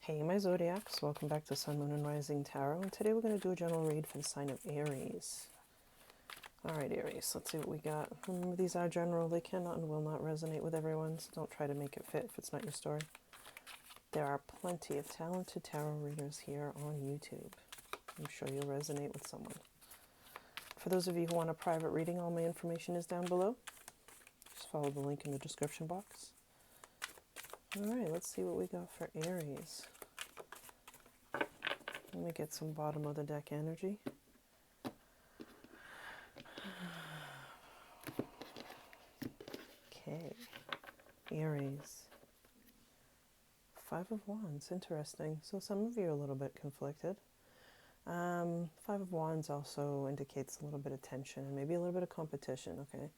Hey my Zodiacs, welcome back to SunMoon Rising Tarot, and today we're going to do a general read for the sign of Aries. Alright Aries, let's see what we got. Remember, these are general, they cannot and will not resonate with everyone, so don't try to make it fit if it's not your story. There are plenty of talented tarot readers here on YouTube. I'm sure you'll resonate with someone. For those of you who want a private reading, all my information is down below. Just follow the link in the description box. Alright, let's see what we got for Aries. Let me get some bottom of the deck energy. Okay, Aries. Five of Wands, interesting. So some of you are a little bit conflicted. Five of Wands also indicates a little bit of tension and maybe a little bit of competition, okay?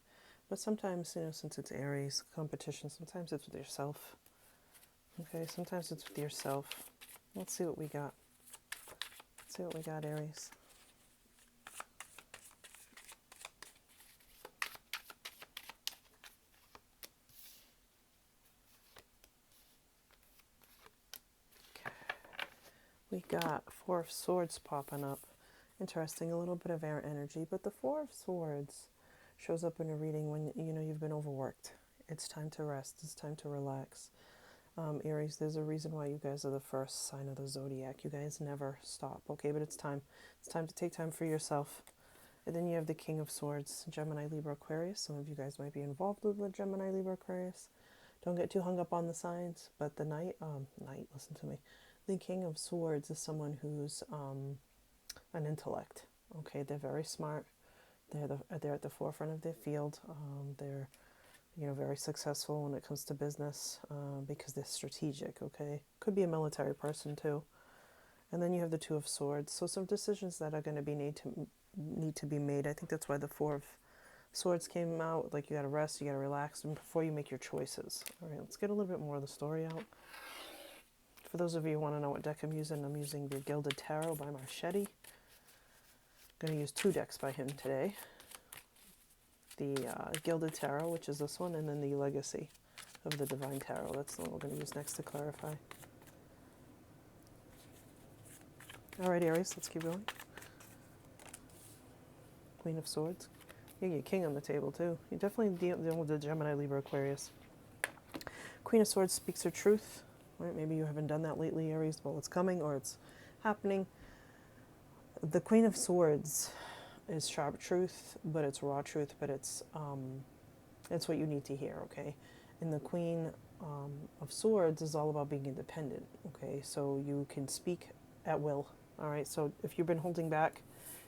But sometimes, you know, since it's Aries, competition, sometimes it's with yourself. Okay, sometimes it's with yourself. Let's see what we got. Let's see what we got, Aries. Okay. We got Four of Swords popping up. Interesting, a little bit of air energy, but the Four of Swords shows up in a reading when, you know, you've been overworked. It's time to rest. It's time to relax. Aries, there's a reason why you guys are the first sign of the Zodiac. You guys never stop, okay? But it's time. It's time to take time for yourself. And then you have the King of Swords, Gemini, Libra, Aquarius. Some of you guys might be involved with the Gemini, Libra, Aquarius. Don't get too hung up on the signs. But the listen to me. The King of Swords is someone who's an intellect, okay? They're very smart. They're at the forefront of their field. They're very successful when it comes to business because they're strategic, okay? Could be a military person too. And then you have the Two of Swords. So some decisions that are going to be need to be made. I think that's why the Four of Swords came out. Like, you got to rest, you got to relax before you make your choices. All right, let's get a little bit more of the story out. For those of you who want to know what deck I'm using the Gilded Tarot by Marchetti. I'm going to use two decks by him today. The Gilded Tarot, which is this one, and then the Legacy of the Divine Tarot. That's the one we're going to use next to clarify. Alright, Aries, let's keep going. Queen of Swords. You get King on the table, too. You're definitely dealing with the Gemini, Libra, Aquarius. Queen of Swords speaks her truth. Right? Maybe you haven't done that lately, Aries. Well, it's coming or it's happening. The Queen of Swords is sharp truth, but it's raw truth, but it's what you need to hear, okay? And the Queen of Swords is all about being independent, okay? So you can speak at will, all right? So if you've been holding back,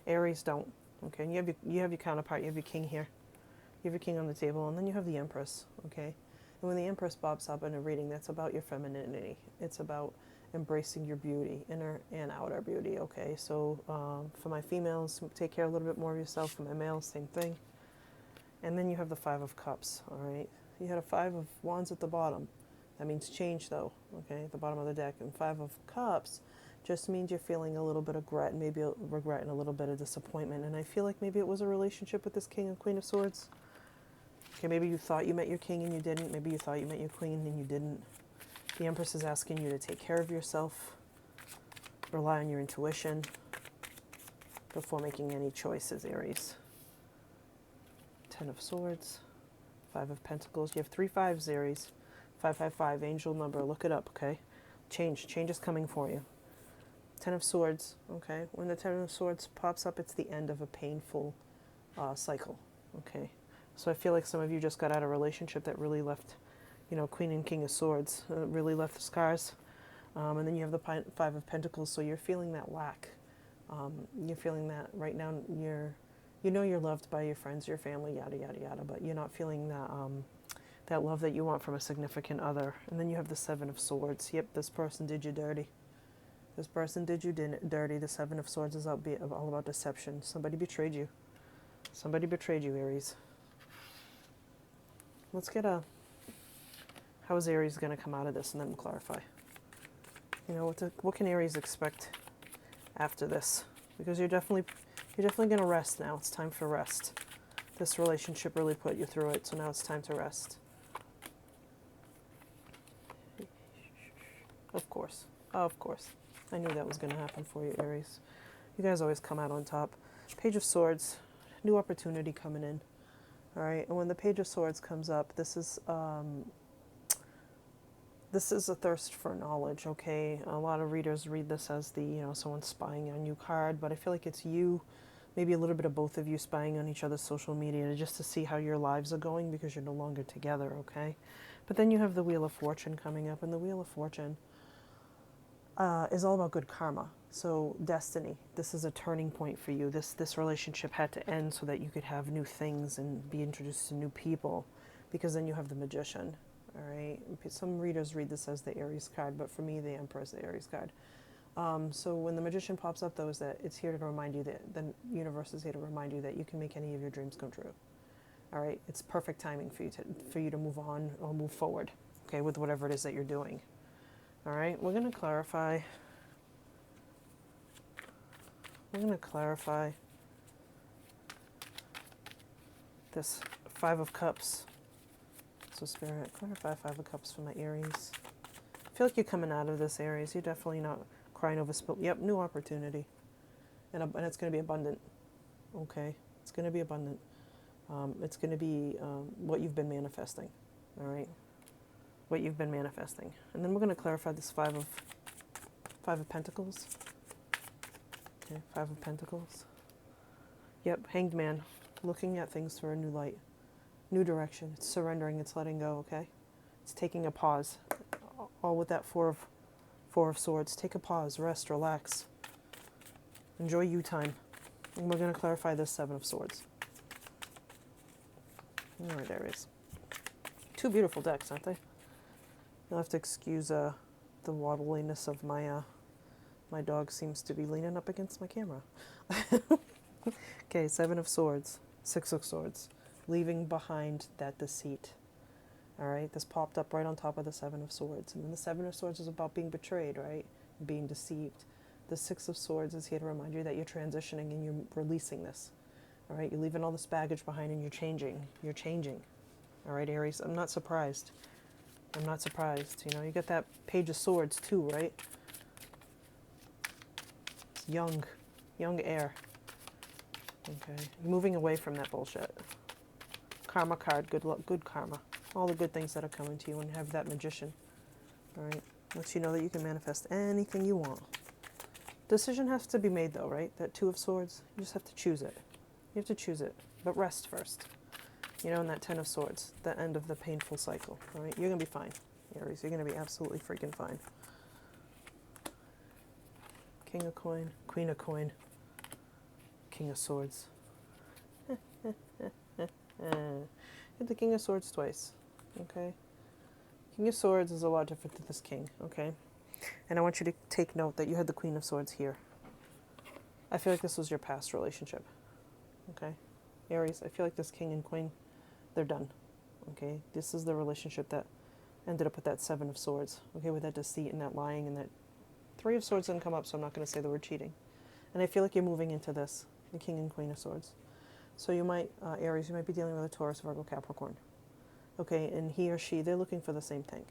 Aries, don't, okay? And you have your counterpart, you have your king here. You have your king on the table, and then you have the Empress, okay? And when the Empress pops up in a reading, that's about your femininity. It's about embracing your beauty, inner and outer beauty, okay? So for my females, take care a little bit more of yourself. For my males, same thing. And then you have the Five of Cups, all right? You had a Five of Wands at the bottom. That means change, though, okay, at the bottom of the deck. And Five of Cups just means you're feeling a little bit of regret and a little bit of disappointment. And I feel like maybe it was a relationship with this King and Queen of Swords. Okay, maybe you thought you met your king and you didn't. Maybe you thought you met your queen and you didn't. The Empress is asking you to take care of yourself, rely on your intuition before making any choices, Aries. Ten of Swords, Five of Pentacles. You have 3 5s, Aries. 555, angel number. Look it up, okay? Change is coming for you. Ten of Swords, okay? When the Ten of Swords pops up, it's the end of a painful cycle, okay? So I feel like some of you just got out of a relationship that really left, Queen and King of Swords, really left the scars. And then you have the Five of Pentacles, so you're feeling that lack. You're feeling that right now you're loved by your friends, your family, yada, yada, yada, but you're not feeling that love that you want from a significant other. And then you have the Seven of Swords. Yep, this person did you dirty. This person did you dirty. The Seven of Swords is all about deception. Somebody betrayed you. Somebody betrayed you, Aries. Let's get how is Aries going to come out of this, and then we'll clarify. What can Aries expect after this? Because you're definitely going to rest now. It's time for rest. This relationship really put you through it, so now it's time to rest. Of course. Oh, of course. I knew that was going to happen for you, Aries. You guys always come out on top. Page of Swords, new opportunity coming in. All right, and when the Page of Swords comes up, this is a thirst for knowledge, okay? A lot of readers read this as the, someone spying on you card, but I feel like it's you, maybe a little bit of both of you spying on each other's social media just to see how your lives are going because you're no longer together, okay? But then you have the Wheel of Fortune coming up, and the Wheel of Fortune is all about good karma. So destiny, this is a turning point for you. This relationship had to end so that you could have new things and be introduced to new people, because then you have the Magician. All right. Some readers read this as the Aries card, but for me, the Emperor is the Aries card. So when the Magician pops up, though, is that it's here to remind you that the universe is here to remind you that you can make any of your dreams come true. All right. It's perfect timing for you to move on or move forward. Okay, with whatever it is that you're doing. All right. We're going to clarify. This Five of Cups. So Spirit, clarify Five of Cups for my Aries. I feel like you're coming out of this, Aries. You're definitely not crying over spilt. Yep, new opportunity. And it's going to be abundant. Okay? It's going to be abundant. It's going to be what you've been manifesting. All right? What you've been manifesting. And then we're going to clarify this Five of Pentacles. Okay, Five of Pentacles. Yep, Hanged Man. Looking at things through a new light. New direction. It's surrendering. It's letting go, okay? It's taking a pause. All with that Four of Swords. Take a pause. Rest. Relax. Enjoy you time. And we're going to clarify this Seven of Swords. All right, there it is. Two beautiful decks, aren't they? You'll have to excuse the waddliness of my dog seems to be leaning up against my camera. Okay, Seven of Swords. Six of Swords. Leaving behind that deceit. All right, this popped up right on top of the Seven of Swords. And then the Seven of Swords is about being betrayed, right? Being deceived. The Six of Swords is here to remind you that you're transitioning and you're releasing this. All right, you're leaving all this baggage behind and you're changing. You're changing. All right, Aries, I'm not surprised. I'm not surprised. You got that Page of Swords too, right? It's young air. Okay, moving away from that bullshit. Karma card, good luck, good karma. All the good things that are coming to you, and have that Magician. All right, lets you know that you can manifest anything you want. Decision has to be made though, right? That Two of Swords, you just have to choose it. You have to choose it, but rest first. And that Ten of Swords, the end of the painful cycle. All right, you're gonna be fine, Aries. You're gonna be absolutely freaking fine. King of Coin, Queen of Coin, King of Swords. Hit the King of Swords twice, okay? King of Swords is a lot different than this King, okay? And I want you to take note that you had the Queen of Swords here. I feel like this was your past relationship, okay? Aries, I feel like this King and Queen, they're done, okay? This is the relationship that ended up with that Seven of Swords, okay? With that deceit and that lying, and that Three of Swords didn't come up, so I'm not going to say the word cheating. And I feel like you're moving into this, the King and Queen of Swords. So you might, Aries, you might be dealing with a Taurus, Virgo, Capricorn. Okay, and he or she, they're looking for the same thing.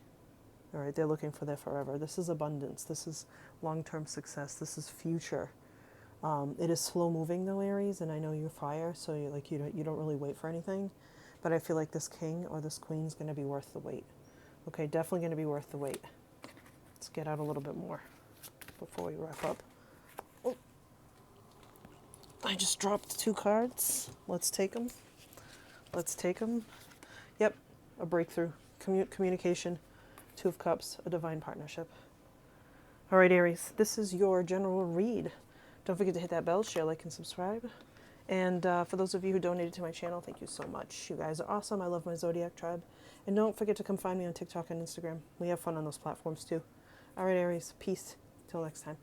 All right, they're looking for their forever. This is abundance. This is long-term success. This is future. It is slow moving though, Aries, and I know you're fire, so you don't really wait for anything. But I feel like this King or this Queen is going to be worth the wait. Okay, definitely going to be worth the wait. Let's get out a little bit more before we wrap up. Oh. I just dropped two cards. Let's take them. Let's take them. Yep, a breakthrough. Communication. Two of Cups, a divine partnership. All right, Aries, this is your general read. Don't forget to hit that bell, share, like, and subscribe. And for those of you who donated to my channel, thank you so much. You guys are awesome. I love my Zodiac tribe. And don't forget to come find me on TikTok and Instagram. We have fun on those platforms too. All right, Aries, peace. Till next time.